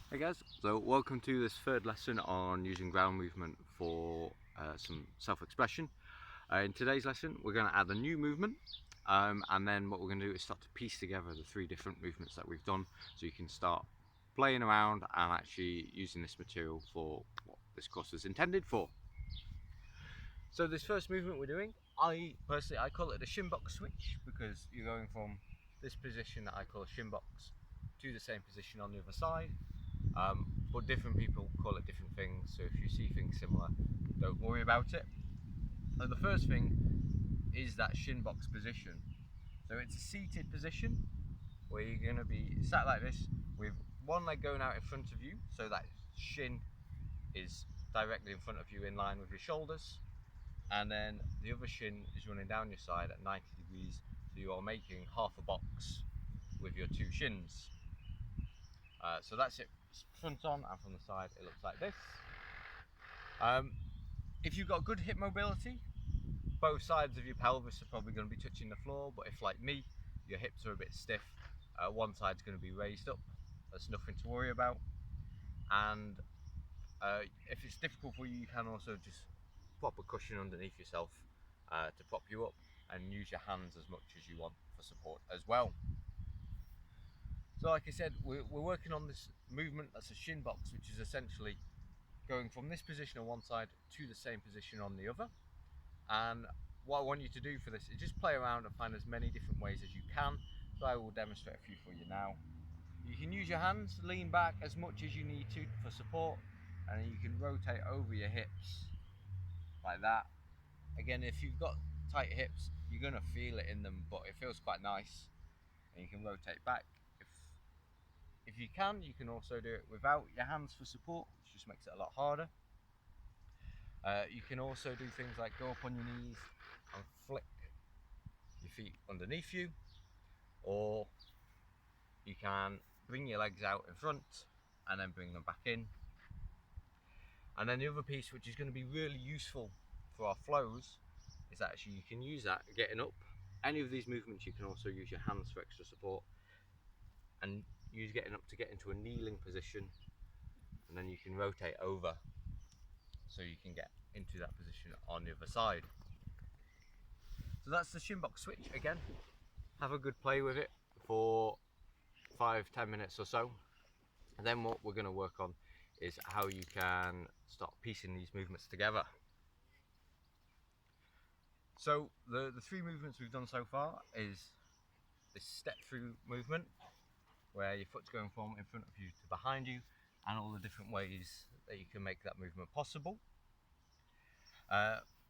Hey guys, so welcome to this third lesson on using ground movement for some self-expression. In today's lesson we're going to add a new movement and then what we're going to do is start to piece together the three different movements that we've done so you can start playing around and actually using this material for what this course is intended for. So this first movement we're doing, I call it a Shimbox switch because you're going from this position that I call a Shimbox to the same position on the other side. But different people call it different things, so if you see things similar, don't worry about it. And the first thing is that Shimbox position. So it's a seated position where you're going to be sat like this with one leg going out in front of you, so that shin is directly in front of you in line with your shoulders, and then the other shin is running down your side at 90 degrees, so you are making half a box with your two shins. So that's it front on, and from the side it looks like this. If you've got good hip mobility, both sides of your pelvis are probably going to be touching the floor, but if like me, your hips are a bit stiff, one side's going to be raised up. That's nothing to worry about. And if it's difficult for you, you can also just pop a cushion underneath yourself to prop you up, and use your hands as much as you want for support as well. So like I said, we're working on this movement that's a Shimbox, which is essentially going from this position on one side to the same position on the other. And what I want you to do for this is just play around and find as many different ways as you can. So I will demonstrate a few for you now. You can use your hands, lean back as much as you need to for support, and then you can rotate over your hips like that. Again, if you've got tight hips, you're going to feel it in them, but it feels quite nice. And you can rotate back. If you can, you can also do it without your hands for support, which just makes it a lot harder. You can also do things like go up on your knees and flick your feet underneath you, or you can bring your legs out in front and then bring them back in. And then the other piece, which is going to be really useful for our flows, is actually you can use that getting up. Any of these movements you can also use your hands for extra support, and use getting up to get into a kneeling position, and then you can rotate over so you can get into that position on the other side. So that's the Shimbox switch. Again, have a good play with it for 5-10 minutes or so, and then what we're going to work on is how you can start piecing these movements together. So the three movements we've done so far is this step through movement, where your foot's going from in front of you to behind you, and all the different ways that you can make that movement possible.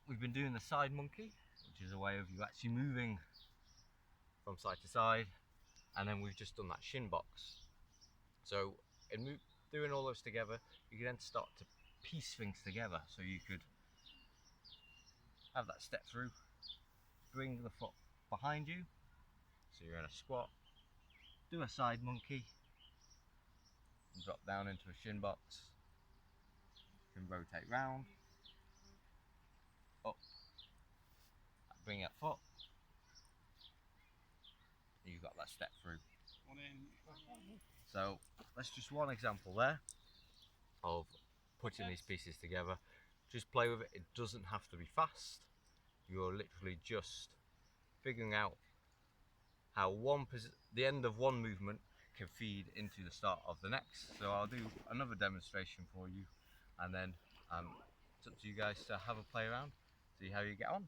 We've been doing the side monkey, which is a way of you actually moving from side to side, and then we've just done that Shimbox. So in doing all those together, you can then start to piece things together. So you could have that step through, bring the foot behind you, so you're in a squat, do a side monkey, and drop down into a Shimbox. You can rotate round, up, bring that foot, you've got that step through. So that's just one example there of putting these pieces together. Just play with it. It doesn't have to be fast. You're literally just figuring out how the end of one movement can feed into the start of the next. So I'll do another demonstration for you, and then it's up to you guys to have a play around, see how you get on.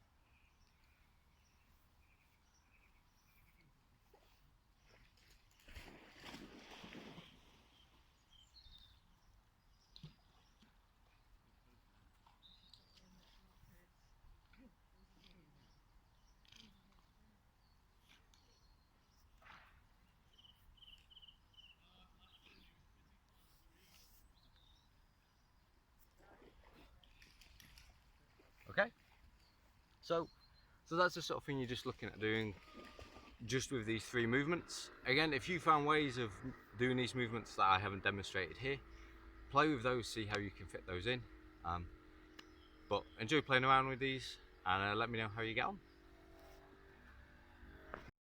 Okay, so that's the sort of thing you're just looking at doing just with these three movements. Again, if you found ways of doing these movements that I haven't demonstrated here, play with those, see how you can fit those in. But enjoy playing around with these, and let me know how you get on.